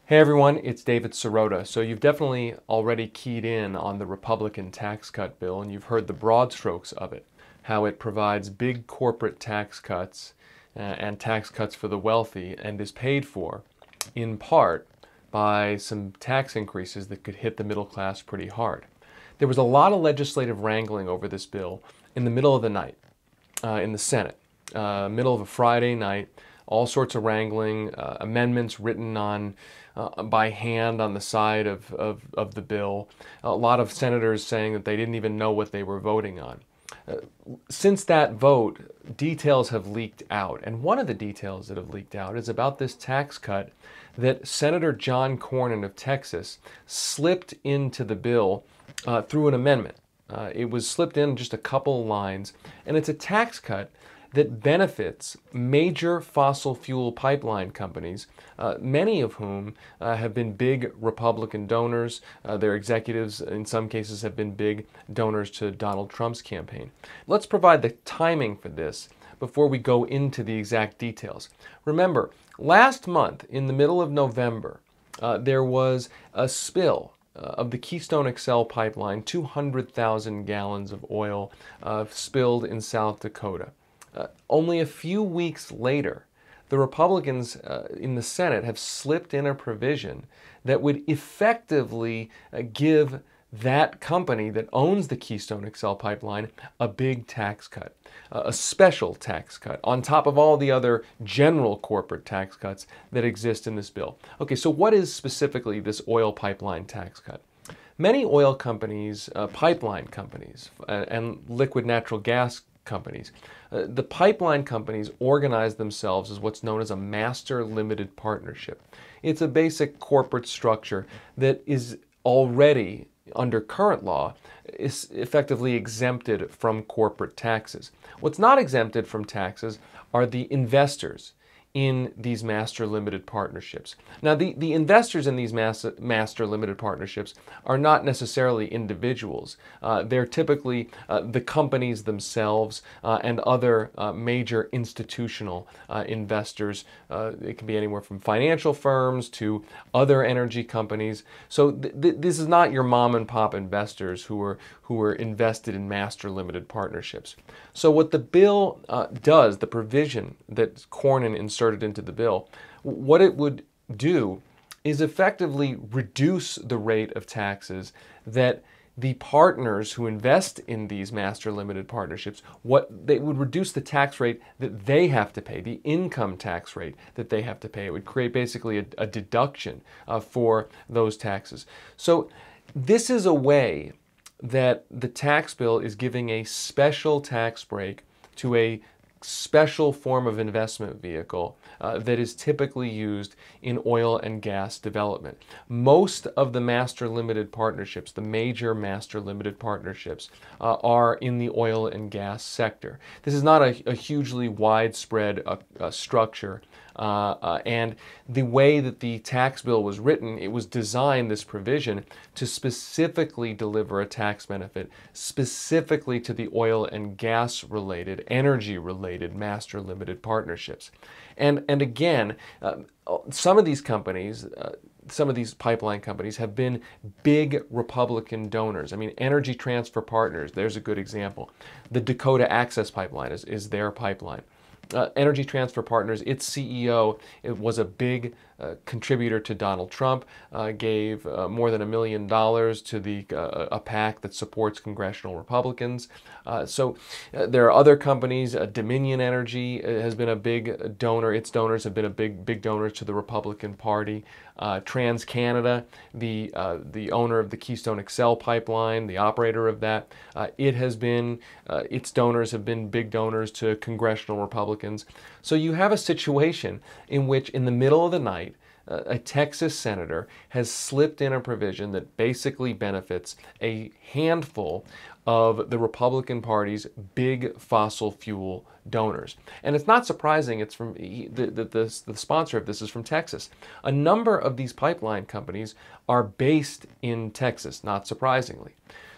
Hey everyone, it's David Sirota. So you've definitely already keyed in on the Republican tax cut bill, and you've heard the broad strokes of it, how it provides big corporate tax cuts and tax cuts for the wealthy, and is paid for in part by some tax increases that could hit the middle class pretty hard. There was a lot of legislative wrangling over this bill in the middle of the night in the Senate, middle of a Friday night. All sorts of wrangling, amendments written on by hand on the side of the bill. A lot of senators saying that they didn't even know what they were voting on. Since that vote, details have leaked out, and one of the details that have leaked out is about this tax cut that Senator John Cornyn of Texas slipped into the bill through an amendment. It was slipped in just a couple lines, and it's a tax cut that benefits major fossil fuel pipeline companies, many of whom have been big Republican donors. Their executives, in some cases, have been big donors to Donald Trump's campaign. Let's provide the timing for this before we go into the exact details. Remember, last month, in the middle of November, there was a spill of the Keystone XL pipeline. 200,000 gallons of oil spilled in South Dakota. Only a few weeks later, the Republicans in the Senate have slipped in a provision that would effectively give that company that owns the Keystone XL pipeline a big tax cut, a special tax cut, on top of all the other general corporate tax cuts that exist in this bill. Okay, so what is specifically this oil pipeline tax cut? Many oil companies, pipeline companies, and liquid natural gas companies. The pipeline companies organize themselves as what's known as a master limited partnership. It's a basic corporate structure that is already, under current law, is effectively exempted from corporate taxes. What's not exempted from taxes are the investors in these master limited partnerships. Now, the investors in these master limited partnerships are not necessarily individuals. They're typically the companies themselves and other major institutional investors. It can be anywhere from financial firms to other energy companies. So this is not your mom and pop investors who are invested in master limited partnerships. So what the bill does, the provision that Cornyn inserted into the bill, what it would do is effectively reduce the rate of taxes that the partners who invest in these master limited partnerships, they would reduce the tax rate that they have to pay, the income tax rate that they have to pay. It would create basically a deduction for those taxes. So this is a way that the tax bill is giving a special tax break to a special form of investment vehicle that is typically used in oil and gas development. Most of the master limited partnerships, the major master limited partnerships, are in the oil and gas sector. This is not a hugely widespread structure. And the way that the tax bill was written, it was designed, this provision, to specifically deliver a tax benefit specifically to the oil and gas related, energy related master limited partnerships. And again, some of these companies, some of these pipeline companies have been big Republican donors. I mean, Energy Transfer Partners, there's a good example. The Dakota Access Pipeline is their pipeline. Energy Transfer Partners, its CEO, it was a big contributor to Donald Trump, gave more than $1 million to a PAC that supports congressional Republicans. So there are other companies. Dominion Energy has been a big donor. Its donors have been big donors to the Republican Party. TransCanada, the owner of the Keystone XL pipeline, the operator of that, its donors have been big donors to congressional Republicans. So you have a situation in which, in the middle of the night, a Texas senator has slipped in a provision that basically benefits a handful of the Republican Party's big fossil fuel donors. And it's not surprising, it's from the sponsor of this is from Texas. A number of these pipeline companies are based in Texas, not surprisingly.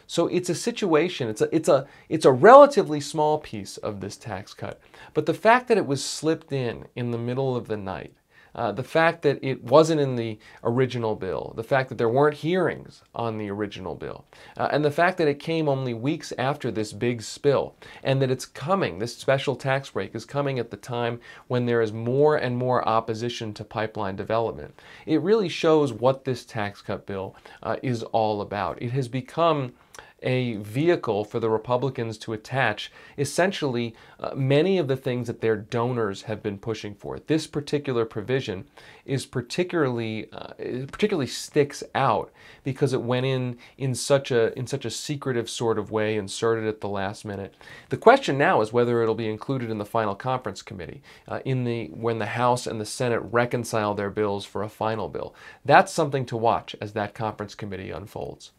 So it's a situation, it's a relatively small piece of this tax cut, but the fact that it was slipped in the middle of the night The fact that it wasn't in the original bill, the fact that there weren't hearings on the original bill, and the fact that it came only weeks after this big spill, and that it's coming, this special tax break is coming at the time when there is more and more opposition to pipeline development. It really shows what this tax cut bill is all about. It has become a vehicle for the Republicans to attach essentially many of the things that their donors have been pushing for. This particular provision is particularly sticks out because it went in such a secretive sort of way, inserted at the last minute. The question now is whether it'll be included in the final conference committee when the House and the Senate reconcile their bills for a final bill. That's something to watch as that conference committee unfolds.